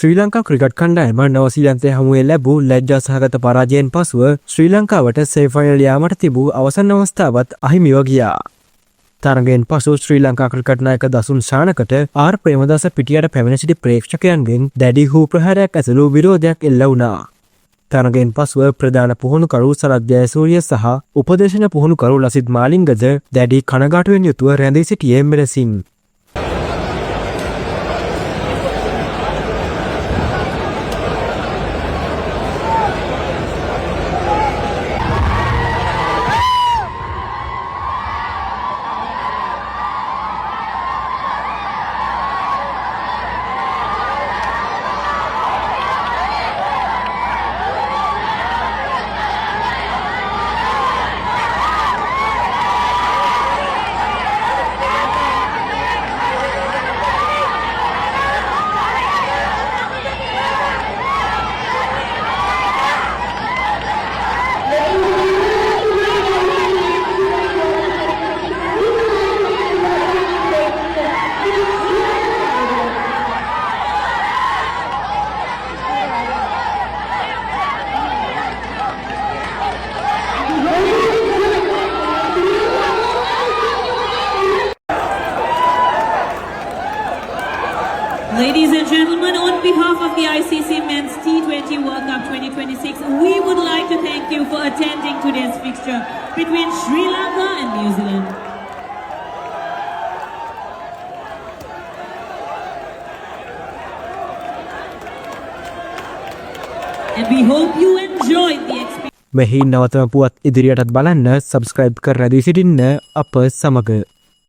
ශ්‍රී Lanka cricket කණ්ඩායම නවසීලන්තය හමුවේ ලැබූ ලැජ්ජා සහගත පරාජයෙන් පසුව ශ්‍රී ලංකාවට සෙමිෆයිනල් යාමට තිබූ අවසන් අවස්ථාවත් අහිමිව ගියා. තරගයෙන් පසු ශ්‍රී ලංකා ක්‍රිකට් නායක දසුන් ශානකට ආර් ප්‍රේමදාස පිටියට පැමිණ සිටි ප්‍රේක්ෂකයන්ගෙන් දැඩි හූ ප්‍රහාරයක් ඇතුළු විරෝධයක් එල්ල වුණා. තරගයෙන් පසුව ප්‍රධාන පුහුණුකරු සරත් ජයසූරිය සහ උපදේශන පුහුණුකරු ලසිත් මාලිංගද දැඩි කනගාටුවෙන් යුතුව රැඳී සිටියේ මෙලෙසින්. Ladies and gentlemen, on behalf of the ICC Men's T20 World Cup 2026, we would like to thank you for attending today's fixture between Sri Lanka and New Zealand. And we hope you enjoyed the experience. මෙහි නවතම පුවත් ඉදිරියටත් බලන්න subscribe කර රැඳී සිටින්න අප සමග.